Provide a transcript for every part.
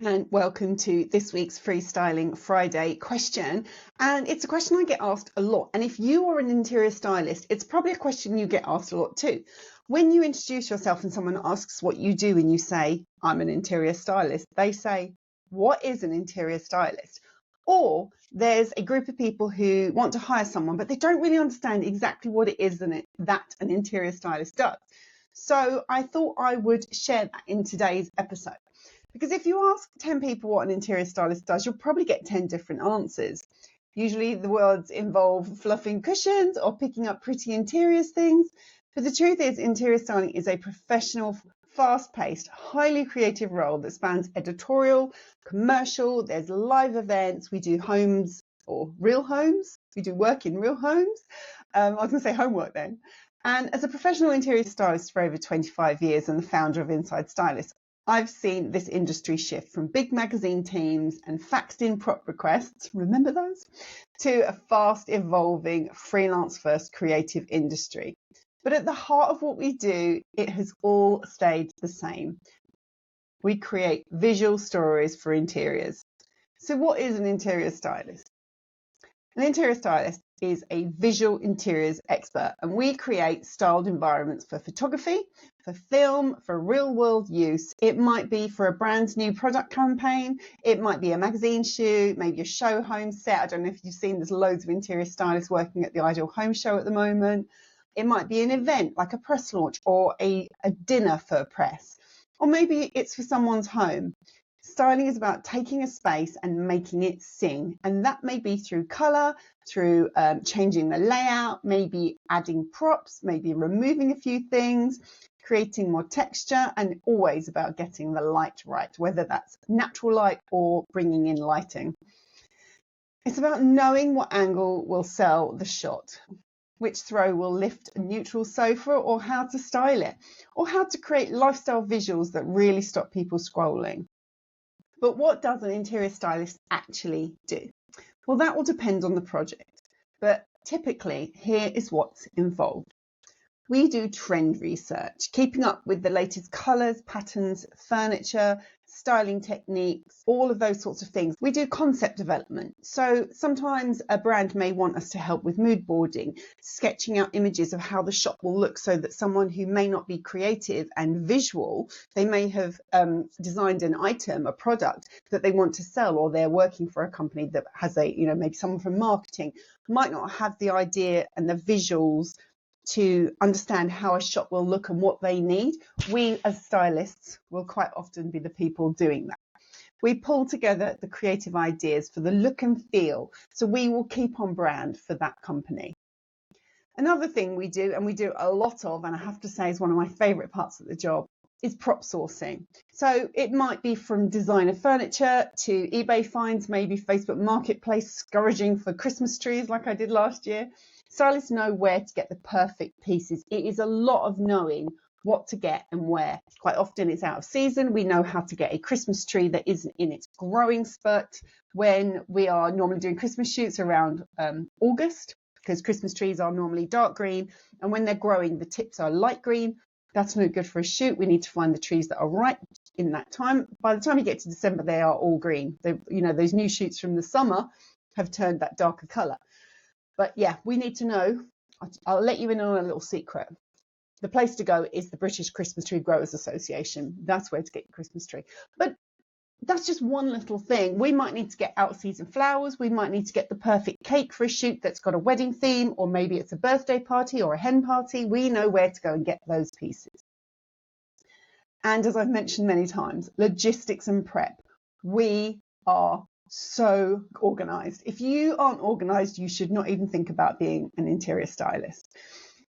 And welcome to this week's Freestyling Friday question. And it's a question I get asked a lot. And if you are an interior stylist, it's probably a question you get asked a lot too. When you introduce yourself and someone asks what you do and you say, I'm an interior stylist, they say, what is an interior stylist? Or there's a group of people who want to hire someone, but they don't really understand exactly what it is that an interior stylist does. So I thought I would share that in today's episode. Because if you ask 10 people what an interior stylist does, you'll probably get 10 different answers. Usually the words involve fluffing cushions or picking up pretty interiors things. But the truth is, interior styling is a professional, fast-paced, highly creative role that spans editorial, commercial, there's live events, we do homes or real homes, we do work in real homes. I was going to say homework then. And as a professional interior stylist for over 25 years and the founder of Inside Stylists, I've seen this industry shift from big magazine teams and faxed in prop requests, remember those, to a fast evolving freelance first creative industry. But at the heart of what we do, it has all stayed the same. We create visual stories for interiors. So what is an interior stylist? An interior stylist is a visual interiors expert, and we create styled environments for photography, for film, for real world use. It might be for a brand new product campaign. It might be a magazine shoot, maybe a show home set. I don't know if you've seen, there's loads of interior stylists working at the Ideal Home Show at the moment. It might be an event like a press launch or a dinner for a press, or maybe it's for someone's home. Styling is about taking a space and making it sing, and that may be through colour, through changing the layout, maybe adding props, maybe removing a few things, creating more texture, and always about getting the light right, whether that's natural light or bringing in lighting. It's about knowing what angle will sell the shot, which throw will lift a neutral sofa, or how to style it, or how to create lifestyle visuals that really stop people scrolling. But what does an interior stylist actually do? Well, that will depend on the project, but typically here is what's involved. We do trend research, keeping up with the latest colours, patterns, furniture, styling techniques, all of those sorts of things. We do concept development. So sometimes a brand may want us to help with mood boarding, sketching out images of how the shop will look so that someone who may not be creative and visual, they may have designed an item, a product that they want to sell, or they're working for a company that has maybe someone from marketing might not have the idea and the visuals to understand how a shop will look and what they need. We as stylists will quite often be the people doing that. We pull together the creative ideas for the look and feel, so we will keep on brand for that company. Another thing we do, and we do a lot of, and I have to say is one of my favourite parts of the job, is prop sourcing. So it might be from designer furniture to eBay finds, maybe Facebook Marketplace scrounging for Christmas trees like I did last year. Stylists know where to get the perfect pieces. It is a lot of knowing what to get and where. Quite often it's out of season. We know how to get a Christmas tree that isn't in its growing spurt when we are normally doing Christmas shoots around August, because Christmas trees are normally dark green, and when they're growing the tips are light green. That's no good for a shoot. We need to find the trees that are right in that time. By the time you get to December, they are all green. Those new shoots from the summer have turned that darker colour. But yeah, we need to know. I'll let you in on a little secret. The place to go is the British Christmas Tree Growers Association. That's where to get your Christmas tree. But that's just one little thing. We might need to get out-of-season flowers. We might need to get the perfect cake for a shoot that's got a wedding theme, or maybe it's a birthday party or a hen party. We know where to go and get those pieces. And as I've mentioned many times, logistics and prep. We are so organised. If you aren't organised, you should not even think about being an interior stylist.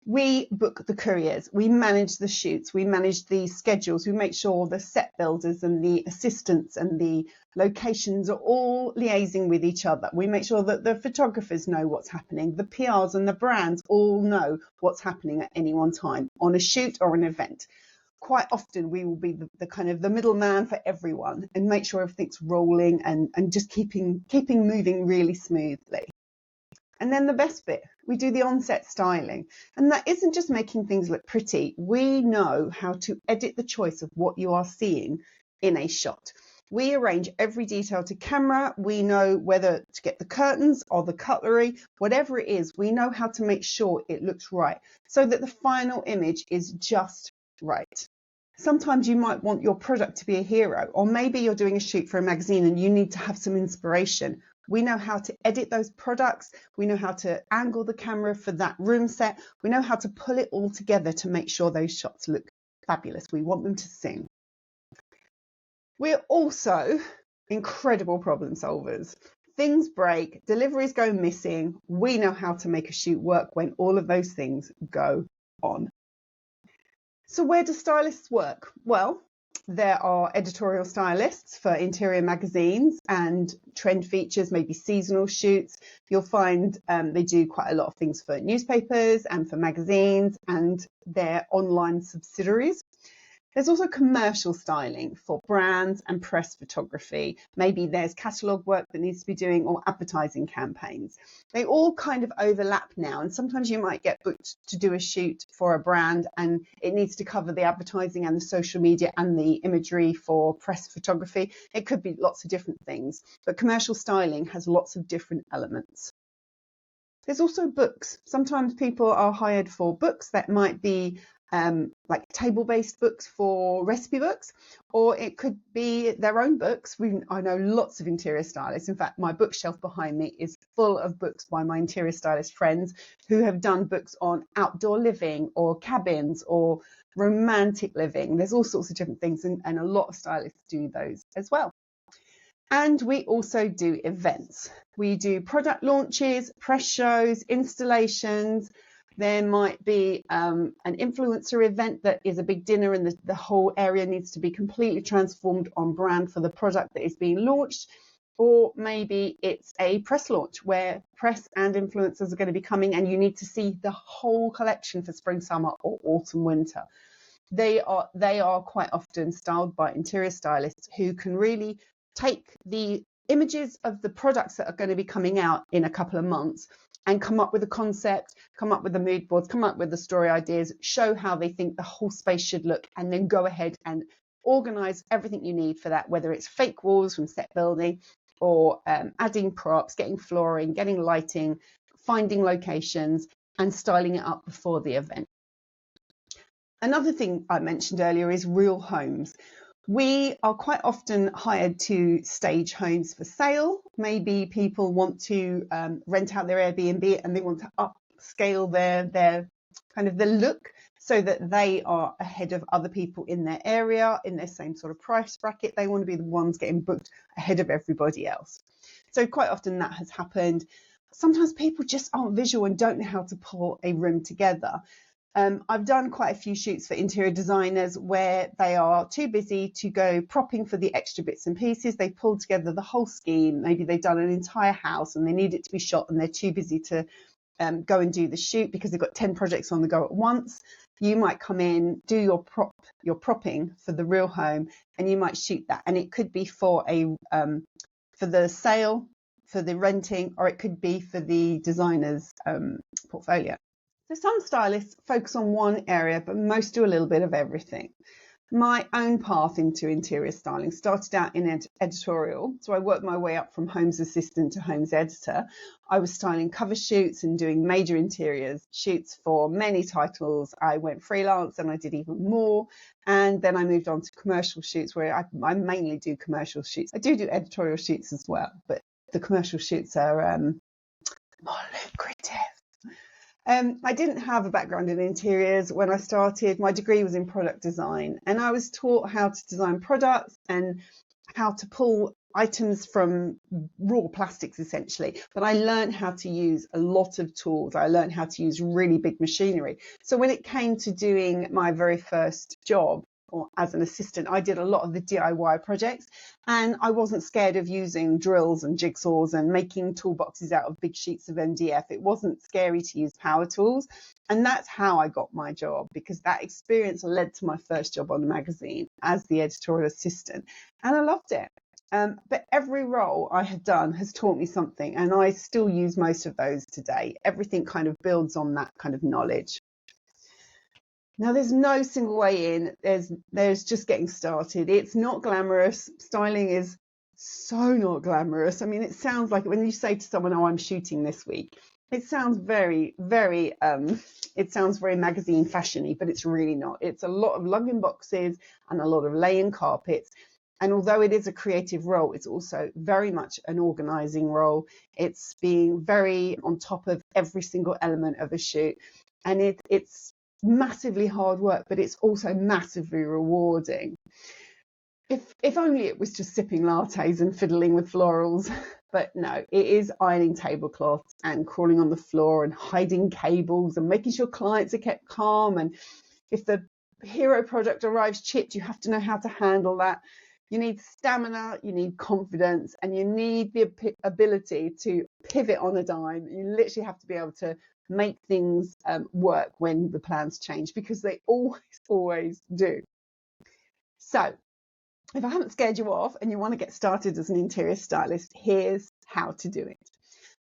We book the couriers, we manage the shoots, we manage the schedules, we make sure the set builders and the assistants and the locations are all liaising with each other. We make sure that the photographers know what's happening, the PRs and the brands all know what's happening at any one time on a shoot or an event. Quite often we will be the kind of the middleman for everyone and make sure everything's rolling and just keeping moving really smoothly. And then the best bit, we do the on-set styling. And that isn't just making things look pretty. We know how to edit the choice of what you are seeing in a shot. We arrange every detail to camera. We know whether to get the curtains or the cutlery, whatever it is, we know how to make sure it looks right so that the final image is just right. Sometimes you might want your product to be a hero, or maybe you're doing a shoot for a magazine and you need to have some inspiration. We know how to edit those products. We know how to angle the camera for that room set. We know how to pull it all together to make sure those shots look fabulous. We want them to sing. We're also incredible problem solvers. Things break, deliveries go missing. We know how to make a shoot work when all of those things go on. So where do stylists work? Well, there are editorial stylists for interior magazines and trend features, maybe seasonal shoots. You'll find they do quite a lot of things for newspapers and for magazines and their online subsidiaries. There's also commercial styling for brands and press photography. Maybe there's catalogue work that needs to be doing or advertising campaigns. They all kind of overlap now, and sometimes you might get booked to do a shoot for a brand and it needs to cover the advertising and the social media and the imagery for press photography. It could be lots of different things, but commercial styling has lots of different elements. There's also books. Sometimes people are hired for books that might be like table-based books for recipe books, or it could be their own books. I know lots of interior stylists. In fact, my bookshelf behind me is full of books by my interior stylist friends who have done books on outdoor living or cabins or romantic living. There's all sorts of different things, and a lot of stylists do those as well. And we also do events. We do product launches, press shows, installations. There might be an influencer event that is a big dinner and the whole area needs to be completely transformed on brand for the product that is being launched. Or maybe it's a press launch where press and influencers are going to be coming and you need to see the whole collection for spring, summer or autumn, winter. They are quite often styled by interior stylists who can really take the images of the products that are going to be coming out in a couple of months and come up with a concept, come up with the mood boards, come up with the story ideas, show how they think the whole space should look, and then go ahead and organize everything you need for that, whether it's fake walls from set building or adding props, getting flooring, getting lighting, finding locations and styling it up before the event. Another thing I mentioned earlier is real homes. We are quite often hired to stage homes for sale. Maybe people want to rent out their Airbnb and they want to upscale their kind of the look so that they are ahead of other people in their area, in their same sort of price bracket. They want to be the ones getting booked ahead of everybody else. So quite often that has happened. Sometimes people just aren't visual and don't know how to pull a room together. I've done quite a few shoots for interior designers where they are too busy to go propping for the extra bits and pieces. They pull together the whole scheme. Maybe they've done an entire house and they need it to be shot and they're too busy to go and do the shoot because they've got 10 projects on the go at once. You might come in, do your propping for the real home, and you might shoot that. And it could be for the sale, for the renting, or it could be for the designer's portfolio. So some stylists focus on one area, but most do a little bit of everything. My own path into interior styling started out in editorial. So I worked my way up from homes assistant to homes editor. I was styling cover shoots and doing major interiors shoots for many titles. I went freelance and I did even more. And then I moved on to commercial shoots where I mainly do commercial shoots. I do editorial shoots as well, but the commercial shoots are more lucrative. I didn't have a background in interiors when I started. My degree was in product design and I was taught how to design products and how to pull items from raw plastics essentially. But I learned how to use a lot of tools. I learned how to use really big machinery. So when it came to doing my very first job, or as an assistant, I did a lot of the DIY projects and I wasn't scared of using drills and jigsaws and making toolboxes out of big sheets of MDF. It wasn't scary to use power tools. And that's how I got my job, because that experience led to my first job on the magazine as the editorial assistant. And I loved it. But every role I have done has taught me something and I still use most of those today. Everything kind of builds on that kind of knowledge. Now, there's no single way in. There's just getting started. It's not glamorous. Styling is so not glamorous. I mean, it sounds like when you say to someone, "Oh, I'm shooting this week," it sounds very, very, it sounds very magazine fashiony, but it's really not. It's a lot of lugging boxes and a lot of laying carpets. And although it is a creative role, it's also very much an organizing role. It's being very on top of every single element of a shoot. And it's massively hard work, but it's also massively rewarding. If only it was just sipping lattes and fiddling with florals. But no, it is ironing tablecloths and crawling on the floor and hiding cables and making sure clients are kept calm. And if the hero product arrives chipped, you have to know how to handle that. You need stamina, you need confidence, and you need the ability to pivot on a dime. You literally have to be able to make things work when the plans change, because they always do. So if I haven't scared you off and you want to get started as an interior stylist, here's how to do it.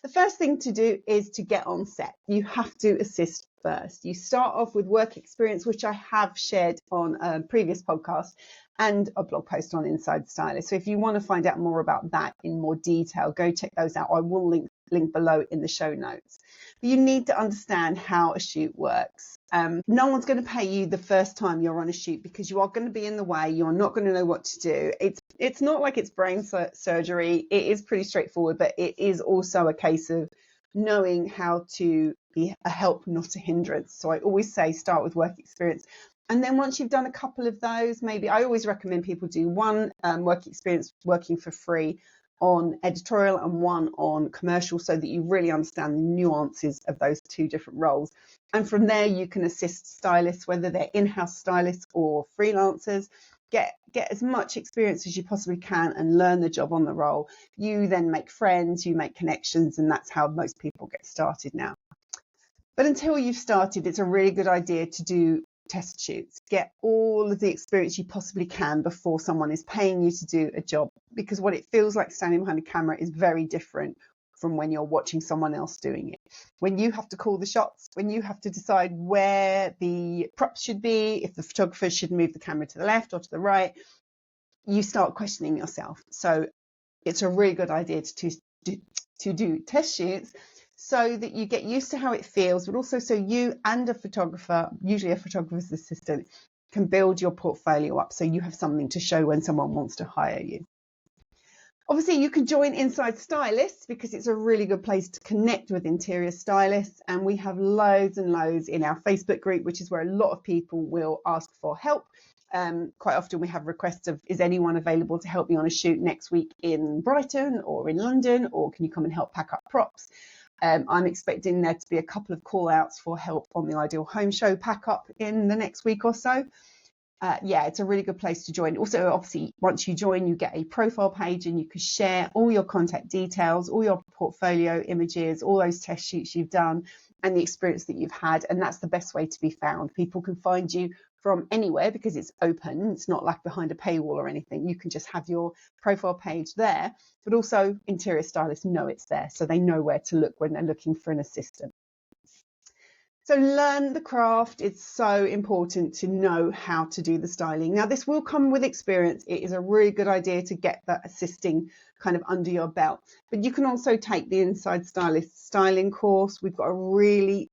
The first thing to do is to get on set. You have to assist first. You start off with work experience, which I have shared on a previous podcast and a blog post on Inside Stylists. So if you want to find out more about that in more detail, go check those out. I will link below in the show notes. But you need to understand how a shoot works. No one's going to pay you the first time you're on a shoot, because you are going to be in the way. You're not going to know what to do. It's not like it's brain surgery. It is pretty straightforward, but it is also a case of knowing how to be a help, not a hindrance. So I always say start with work experience. And then once you've done a couple of those, maybe I always recommend people do one work experience working for free on editorial and one on commercial, so that you really understand the nuances of those two different roles. And from there, you can assist stylists, whether they're in-house stylists or freelancers. Get as much experience as you possibly can and learn the job on the role. You then make friends, you make connections, and that's how most people get started now. But until you've started, it's a really good idea to do test shoots. Get all of the experience you possibly can before someone is paying you to do a job, because what it feels like standing behind a camera is very different from when you're watching someone else doing it. When you have to call the shots, when you have to decide where the props should be, if the photographer should move the camera to the left or to the right, you start questioning yourself. So it's a really good idea to do test shoots, so that you get used to how it feels, but also so you and a photographer, usually a photographer's assistant, can build your portfolio up so you have something to show when someone wants to hire you. Obviously, you can join Inside Stylists because it's a really good place to connect with interior stylists, and we have loads and loads in our Facebook group, which is where a lot of people will ask for help. Quite often we have requests of, is anyone available to help me on a shoot next week in Brighton or in London, or can you come and help pack up props? I'm expecting there to be a couple of call outs for help on the Ideal Home Show pack up in the next week or so. Yeah, it's a really good place to join. Also, obviously, once you join, you get a profile page and you can share all your contact details, all your portfolio images, all those test shoots you've done and the experience that you've had. And that's the best way to be found. People can find you from anywhere because it's open. It's not like behind a paywall or anything. You can just have your profile page there, but also interior stylists know it's there, so they know where to look when they're looking for an assistant. So learn the craft. It's so important to know how to do the styling. Now, this will come with experience. It is a really good idea to get that assisting kind of under your belt. But you can also take the Inside Stylist styling course. We've got a really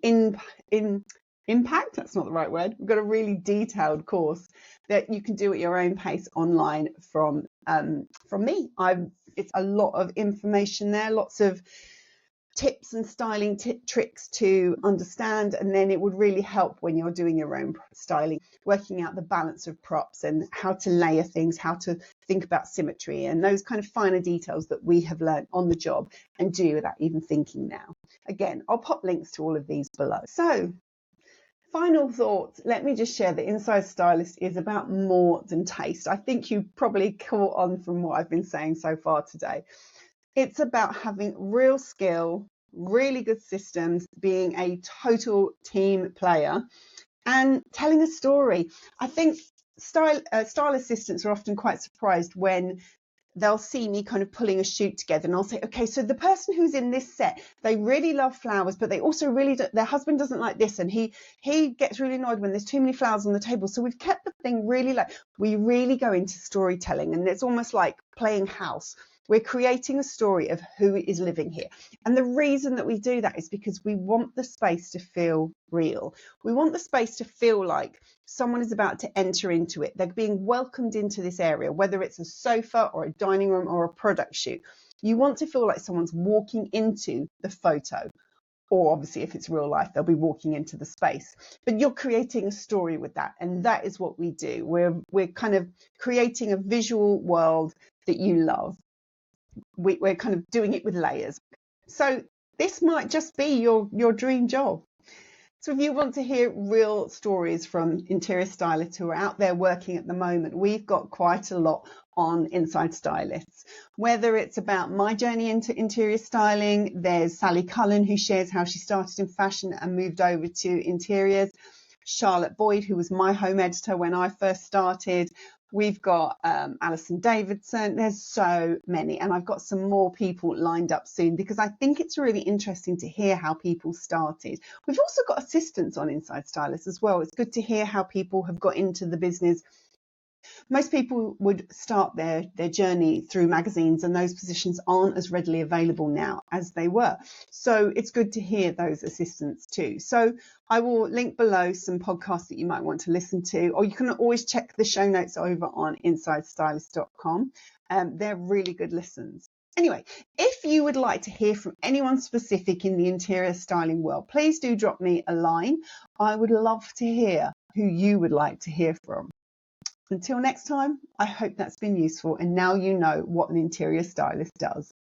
impact, that's not the right word. We've got a really detailed course that you can do at your own pace online from me. It's a lot of information there, lots of tips and styling tricks to understand, and then it would really help when you're doing your own styling, working out the balance of props and how to layer things, how to think about symmetry and those kind of finer details that we have learned on the job and do without even thinking now. Again, I'll pop links to all of these below. So final thoughts, let me just share that Inside Stylist is about more than taste. I think you probably caught on from what I've been saying so far today. It's about having real skill, really good systems, being a total team player and telling a story. I think style assistants are often quite surprised when they'll see me kind of pulling a shoot together, and I'll say, okay, so the person who's in this set, they really love flowers, but they also really their husband doesn't like this, and he gets really annoyed when there's too many flowers on the table. So we've kept the thing really like, we really go into storytelling, and it's almost like playing house. We're creating a story of who is living here. And the reason that we do that is because we want the space to feel real. We want the space to feel like someone is about to enter into it. They're being welcomed into this area, whether it's a sofa or a dining room or a product shoot. You want to feel like someone's walking into the photo. Or obviously, if it's real life, they'll be walking into the space. But you're creating a story with that. And that is what we do. We're kind of creating a visual world that you love. We're kind of doing it with layers. So this might just be your dream job. So if you want to hear real stories from interior stylists who are out there working at the moment, we've got quite a lot on Inside Stylists. Whether it's about my journey into interior styling, there's Sally Cullen, who shares how she started in fashion and moved over to interiors. Charlotte Boyd, who was my home editor when I first started. We've got Alison Davidson. There's so many, and I've got some more people lined up soon because I think it's really interesting to hear how people started. We've also got assistants on Inside Stylists as well. It's good to hear how people have got into the business. Most people would start their journey through magazines, and those positions aren't as readily available now as they were. So it's good to hear those assistants too. So I will link below some podcasts that you might want to listen to, or you can always check the show notes over on insidestylist.com. They're really good listens. Anyway, if you would like to hear from anyone specific in the interior styling world, please do drop me a line. I would love to hear who you would like to hear from. Until next time, I hope that's been useful, and now you know what an interior stylist does.